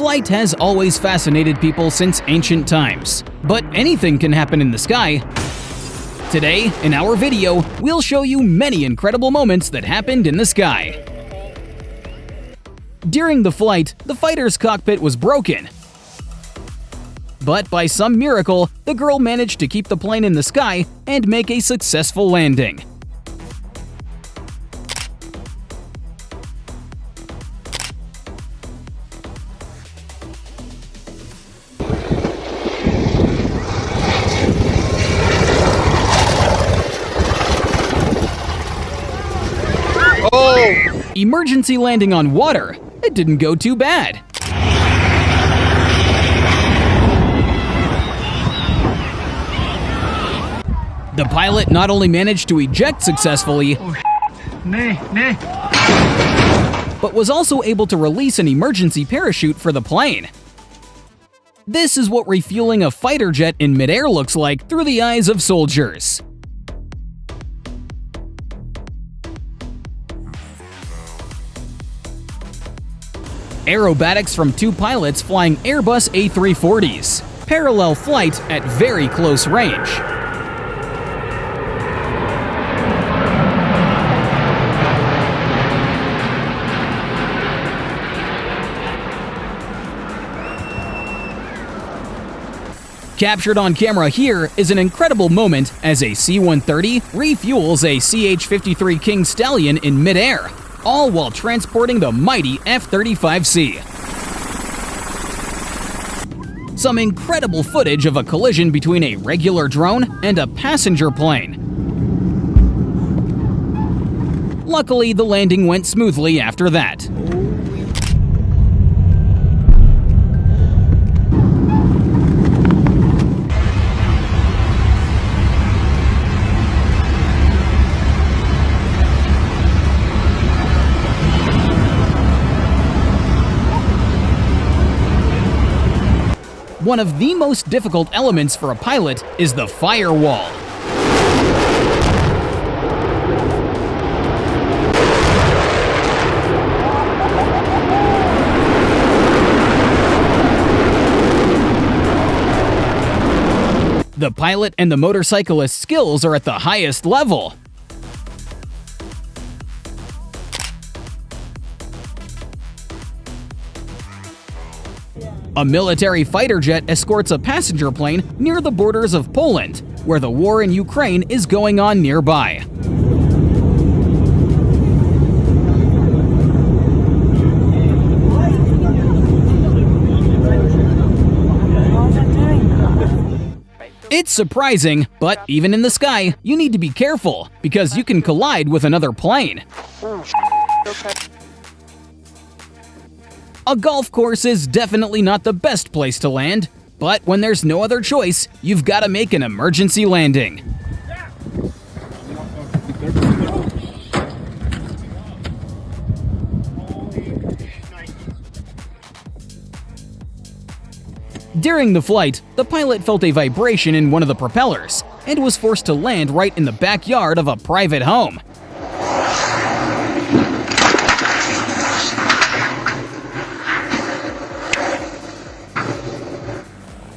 Flight has always fascinated people since ancient times, but anything can happen in the sky. Today, in our video, we'll show you many incredible moments that happened in the sky. During the flight, the fighter's cockpit was broken. But by some miracle, the girl managed to keep the plane in the sky and make a successful landing. Emergency landing on water. It didn't go too bad. The pilot not only managed to eject successfully, but was also able to release an emergency parachute for the plane. This is what refueling a fighter jet in midair looks like through the eyes of soldiers. Aerobatics from two pilots flying Airbus A340s. Parallel flight at very close range. Captured on camera here is an incredible moment as a C-130 refuels a CH-53 King Stallion in midair, all while transporting the mighty F-35C. Some incredible footage of a collision between a regular drone and a passenger plane. Luckily, the landing went smoothly after that. One of the most difficult elements for a pilot is the firewall. The pilot and the motorcyclist's skills are at the highest level. A military fighter jet escorts a passenger plane near the borders of Poland, where the war in Ukraine is going on nearby. It's surprising, but even in the sky, you need to be careful, because you can collide with another plane. A golf course is definitely not the best place to land, but when there's no other choice, you've got to make an emergency landing. During the flight, the pilot felt a vibration in one of the propellers and was forced to land right in the backyard of a private home.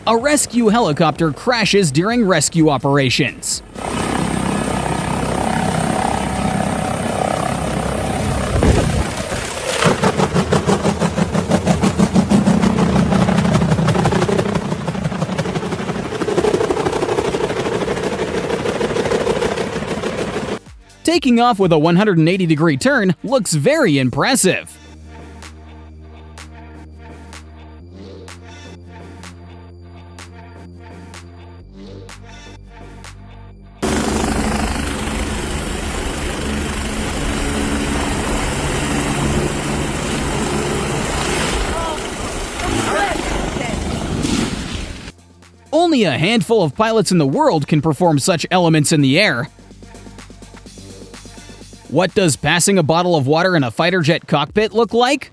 A rescue helicopter crashes during rescue operations. Taking off with a 180-degree turn looks very impressive. Only a handful of pilots in the world can perform such elements in the air. What does passing a bottle of water in a fighter jet cockpit look like?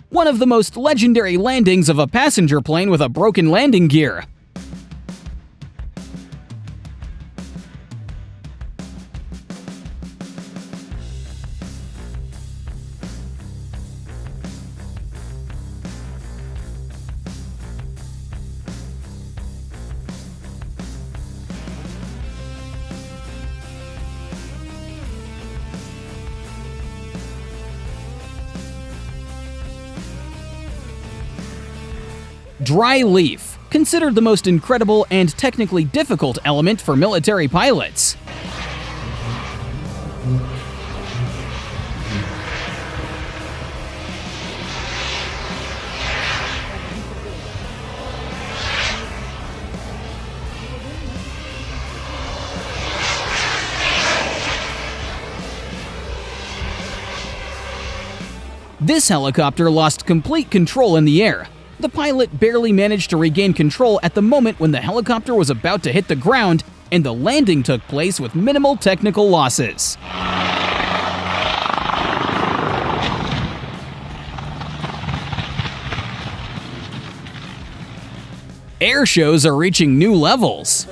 One of the most legendary landings of a passenger plane with a broken landing gear. Dry leaf, considered the most incredible and technically difficult element for military pilots. This helicopter lost complete control in the air. The pilot barely managed to regain control at the moment when the helicopter was about to hit the ground, and the landing took place with minimal technical losses. Air shows are reaching new levels.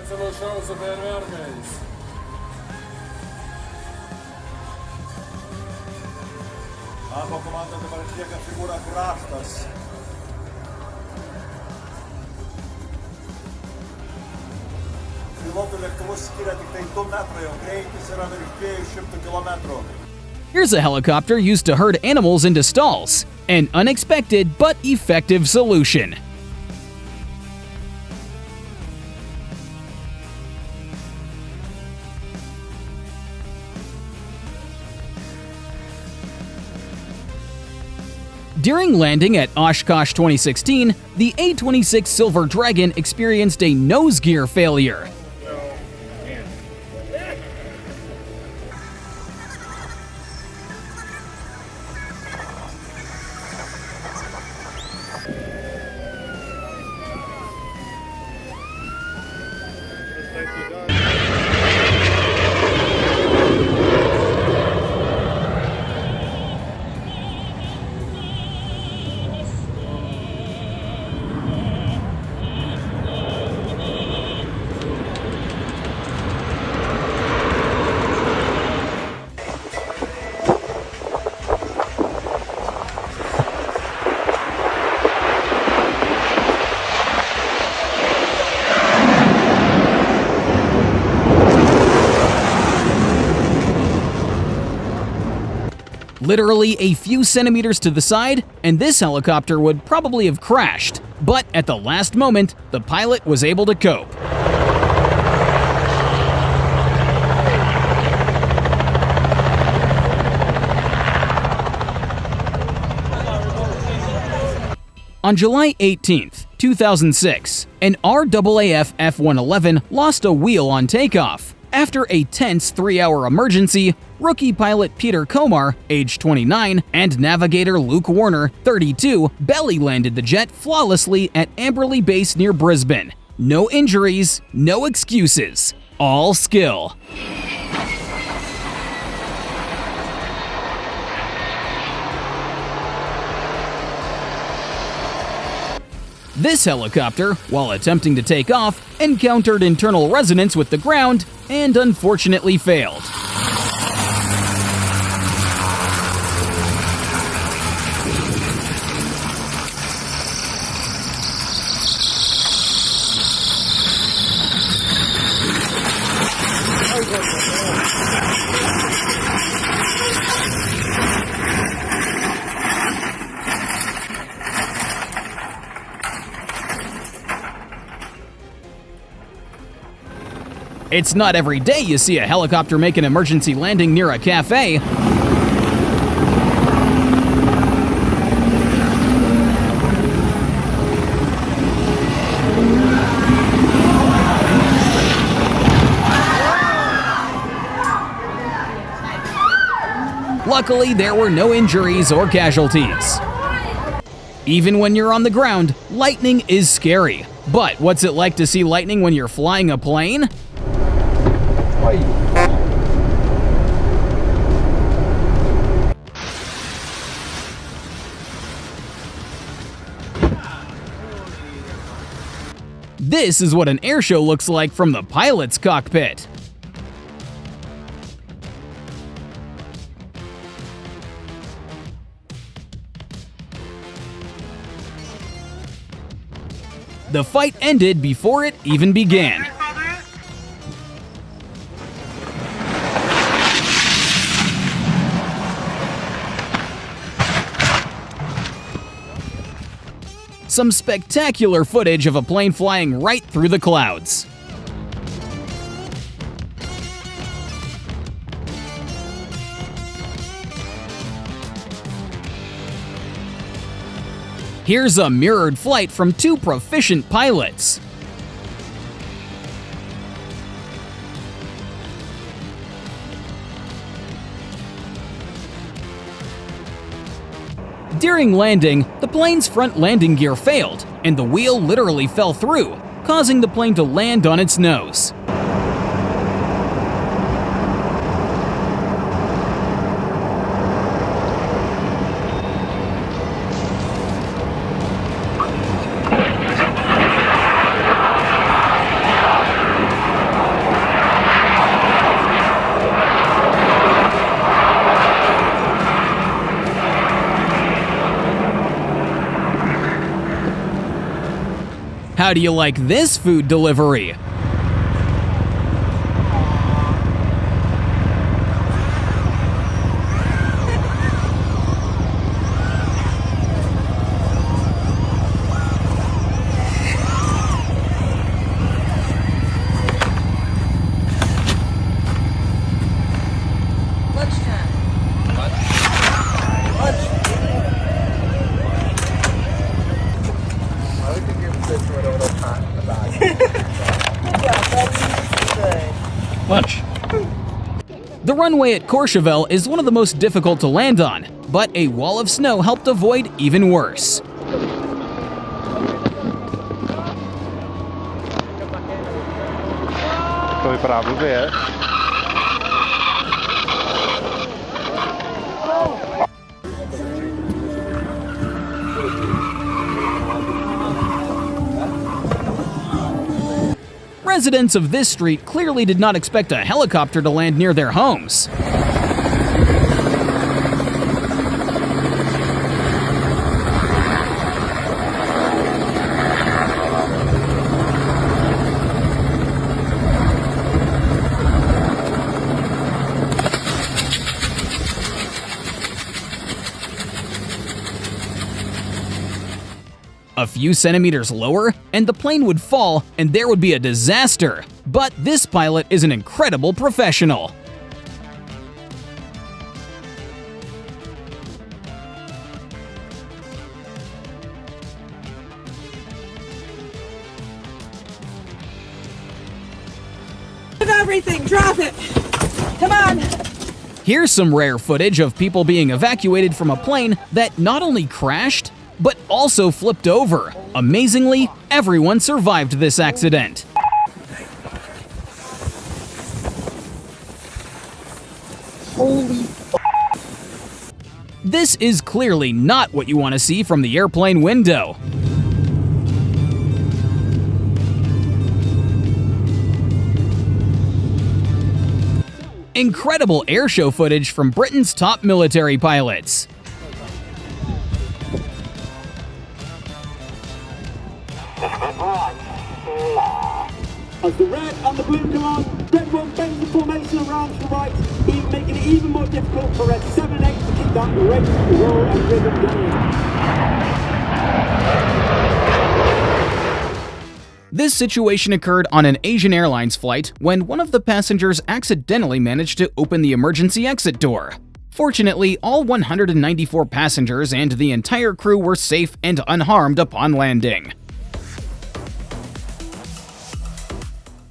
Here's a helicopter used to herd animals into stalls. An unexpected but effective solution. During landing at Oshkosh 2016, the A-26 Silver Dragon experienced a nose gear failure. Literally a few centimeters to the side, and this helicopter would probably have crashed. But at the last moment, the pilot was able to cope. On July 18, 2006, an RAAF F-111 lost a wheel on takeoff. After a tense 3-hour emergency, rookie pilot Peter Komar, age 29, and navigator Luke Warner, 32, belly landed the jet flawlessly at Amberley Base near Brisbane. No injuries, no excuses, all skill. This helicopter, while attempting to take off, encountered internal resonance with the ground and unfortunately failed. It's not every day you see a helicopter make an emergency landing near a cafe. Luckily, there were no injuries or casualties. Even when you're on the ground, lightning is scary. But what's it like to see lightning when you're flying a plane? This is what an airshow looks like from the pilot's cockpit. The fight ended before it even began. Some spectacular footage of a plane flying right through the clouds. Here's a mirrored flight from two proficient pilots. During landing, the plane's front landing gear failed, and the wheel literally fell through, causing the plane to land on its nose. How do you like this food delivery? Lunch. The runway at Courchevel is one of the most difficult to land on, but a wall of snow helped avoid even worse. Estoy para ver. Residents of this street clearly did not expect a helicopter to land near their homes. A few centimeters lower, and the plane would fall, and there would be a disaster. But this pilot is an incredible professional. Everything, drop it! Come on! Here's some rare footage of people being evacuated from a plane that not only crashed, but also flipped over. Amazingly, everyone survived this accident. Holy This is clearly not what you want to see from the airplane window. Incredible airshow footage from Britain's top military pilots. As the red and the blue come on, red one bends the formation around to the right, even making it even more difficult for red 7 and 8 to keep that race, roll and rhythm going. This situation occurred on an Asian Airlines flight when one of the passengers accidentally managed to open the emergency exit door. Fortunately, all 194 passengers and the entire crew were safe and unharmed upon landing.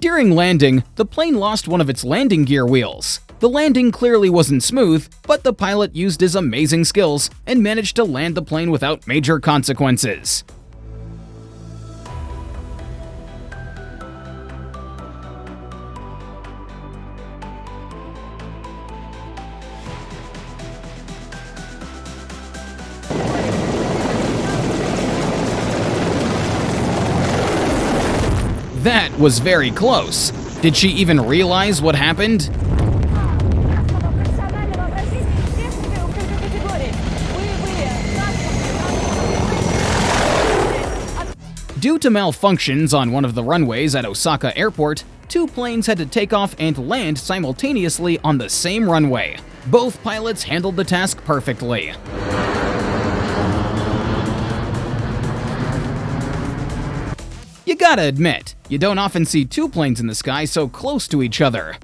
During landing, the plane lost one of its landing gear wheels. The landing clearly wasn't smooth, but the pilot used his amazing skills and managed to land the plane without major consequences. That was very close. Did she even realize what happened? Due to malfunctions on one of the runways at Osaka Airport, two planes had to take off and land simultaneously on the same runway. Both pilots handled the task perfectly. Gotta admit, you don't often see two planes in the sky so close to each other.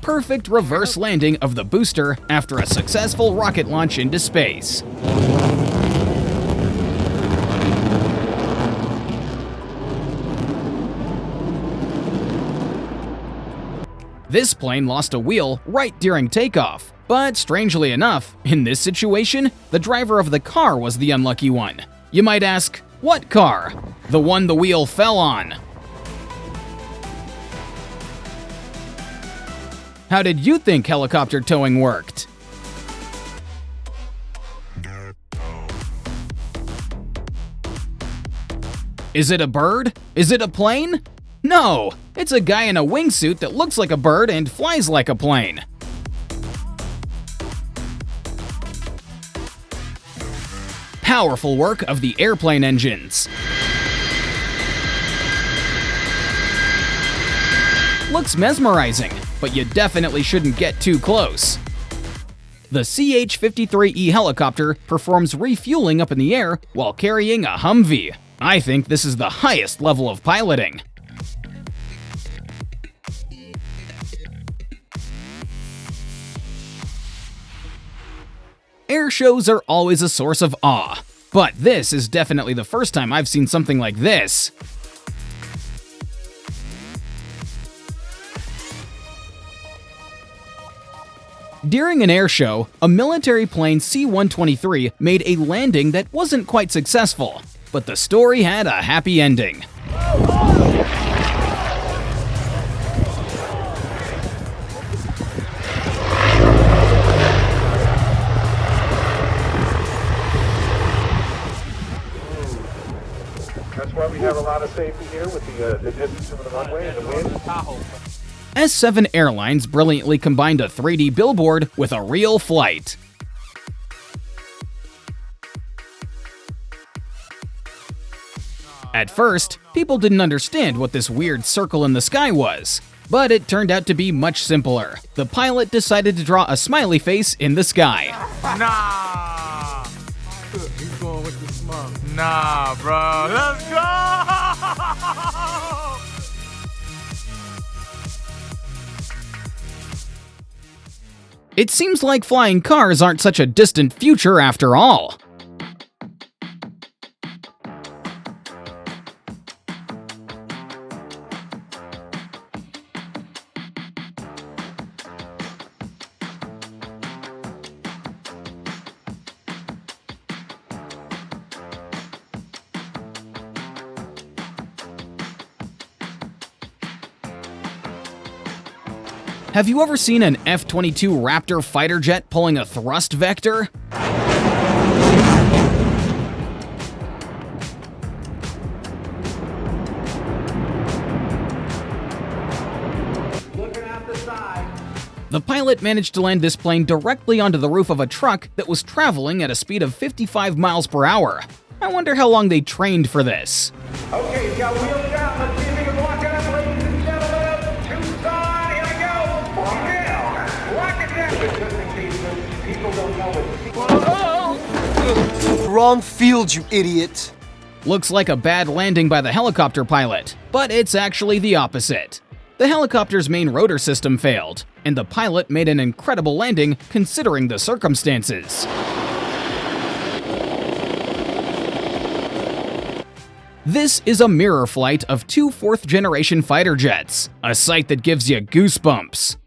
Perfect reverse landing of the booster after a successful rocket launch into space. This plane lost a wheel right during takeoff, but strangely enough, in this situation, the driver of the car was the unlucky one. You might ask, what car? The one the wheel fell on. How did you think helicopter towing worked? Is it a bird? Is it a plane? No, it's a guy in a wingsuit that looks like a bird and flies like a plane. Powerful work of the airplane engines. Looks mesmerizing, but you definitely shouldn't get too close. The CH-53E helicopter performs refueling up in the air while carrying a Humvee. I think this is the highest level of piloting. Air shows are always a source of awe, but this is definitely the first time I've seen something like this. During an air show, a military plane C-123 made a landing that wasn't quite successful, but the story had a happy ending. That's why we have a lot of safety here with the distance of the runway and the wind. S7 Airlines brilliantly combined a 3D billboard with a real flight. At first, people didn't understand what this weird circle in the sky was, but it turned out to be much simpler. The pilot decided to draw a smiley face in the sky. Nah! He's going with the smile. Nah, bro. Let's go! It seems like flying cars aren't such a distant future after all. Have you ever seen an F-22 Raptor fighter jet pulling a thrust vector? Looking out the side. The pilot managed to land this plane directly onto the roof of a truck that was traveling at a speed of 55 miles per hour. I wonder how long they trained for this. Okay, he's got wheels down. Let's see if he can walk it up, ladies and gentlemen. Tucson, here we go. Walk it down. Just in case people don't know it. Wrong field, you idiot. Looks like a bad landing by the helicopter pilot, but it's actually the opposite. The helicopter's main rotor system failed, and the pilot made an incredible landing considering the circumstances. This is a mirror flight of two fourth-generation fighter jets, a sight that gives you goosebumps.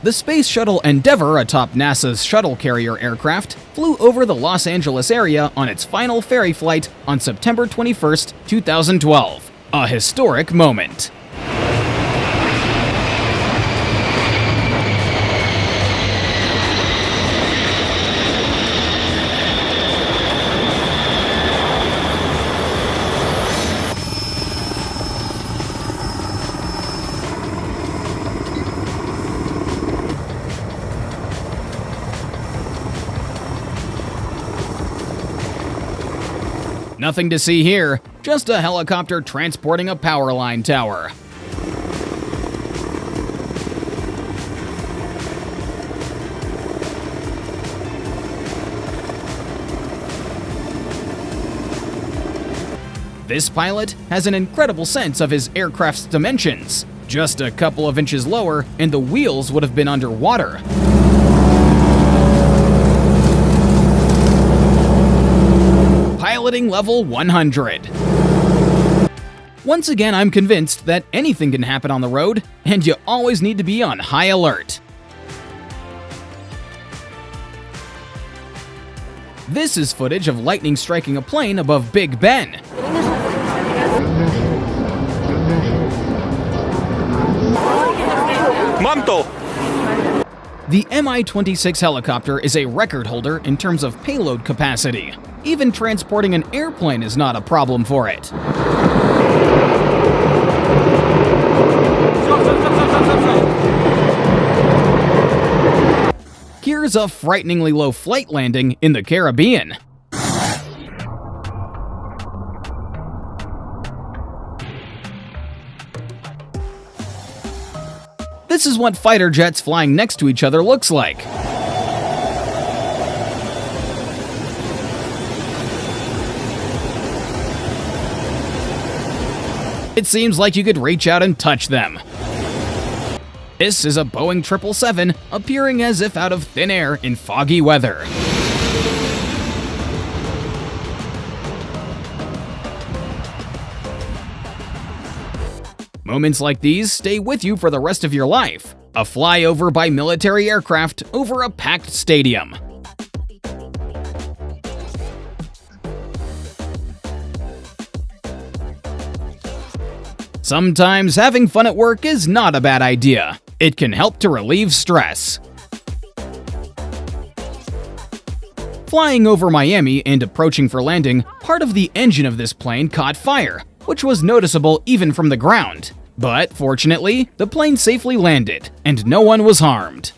The Space Shuttle Endeavour atop NASA's shuttle carrier aircraft flew over the Los Angeles area on its final ferry flight on September 21, 2012. A historic moment. Nothing to see here, just a helicopter transporting a power line tower. This pilot has an incredible sense of his aircraft's dimensions. Just a couple of inches lower, and the wheels would have been underwater. Piloting level 100. Once again, I'm convinced that anything can happen on the road, and you always need to be on high alert. This is footage of lightning striking a plane above Big Ben. Manto! The Mi-26 helicopter is a record holder in terms of payload capacity. Even transporting an airplane is not a problem for it. Here's a frighteningly low flight landing in the Caribbean. This is what fighter jets flying next to each other looks like. It seems like you could reach out and touch them. This is a Boeing 777 appearing as if out of thin air in foggy weather. Moments like these stay with you for the rest of your life. A flyover by military aircraft over a packed stadium. Sometimes having fun at work is not a bad idea. It can help to relieve stress. Flying over Miami and approaching for landing, part of the engine of this plane caught fire, which was noticeable even from the ground. But fortunately, the plane safely landed, and no one was harmed.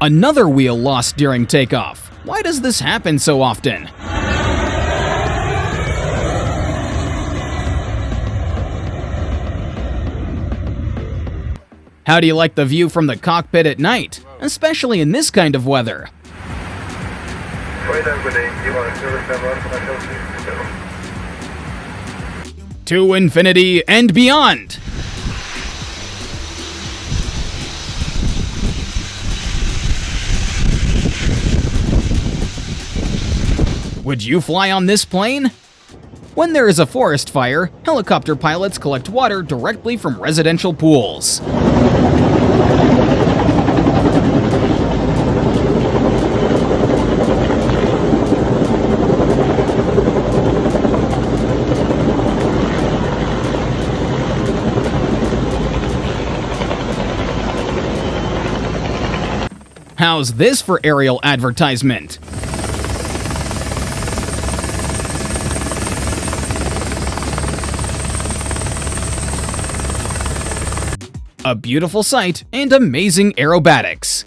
Another wheel lost during takeoff. Why does this happen so often? How do you like the view from the cockpit at night, especially in this kind of weather? To infinity and beyond! Would you fly on this plane? When there is a forest fire, helicopter pilots collect water directly from residential pools. How's this for aerial advertisement? A beautiful sight and amazing aerobatics.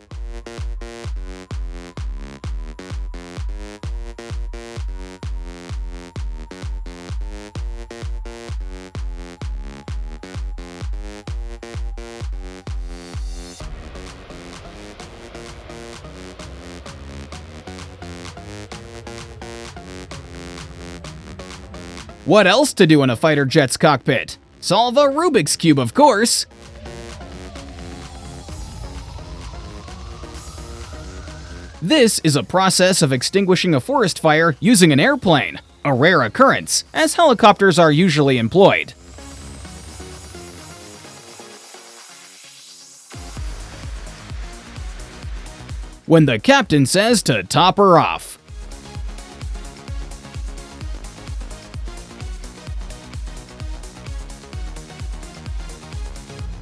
What else to do in a fighter jet's cockpit? Solve a Rubik's Cube, of course! This is a process of extinguishing a forest fire using an airplane, a rare occurrence, as helicopters are usually employed. When the captain says to top her off.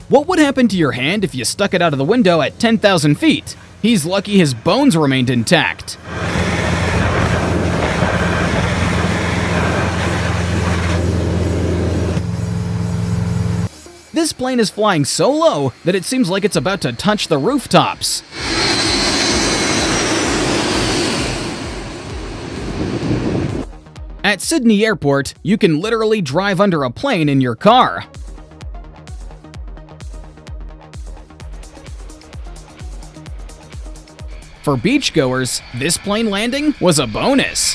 What would happen to your hand if you stuck it out of the window at 10,000 feet? He's lucky his bones remained intact. This plane is flying so low that it seems like it's about to touch the rooftops. At Sydney Airport, you can literally drive under a plane in your car. For beachgoers, this plane landing was a bonus.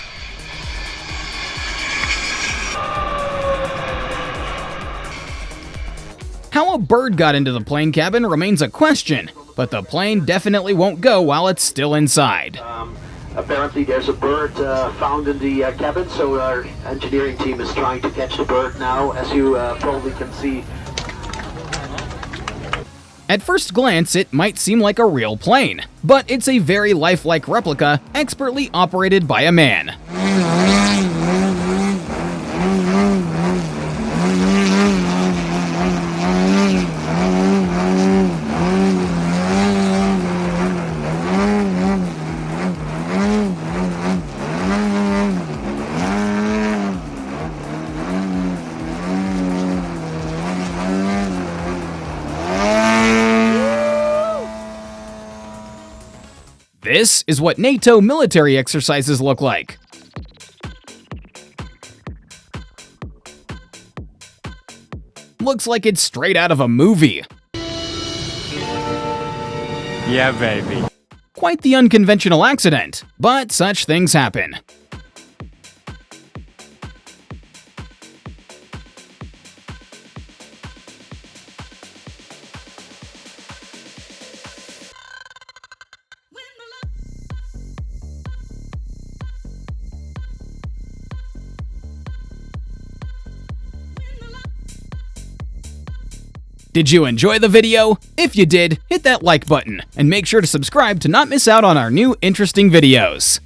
How a bird got into the plane cabin remains a question, but the plane definitely won't go while it's still inside. Apparently there's a bird found in the cabin, so our engineering team is trying to catch the bird now, as you probably can see. At first glance, it might seem like a real plane, but it's a very lifelike replica expertly operated by a man. This is what NATO military exercises look like. Looks like it's straight out of a movie. Yeah, baby. Quite the unconventional accident, but such things happen. Did you enjoy the video? If you did, hit that like button, and make sure to subscribe to not miss out on our new interesting videos.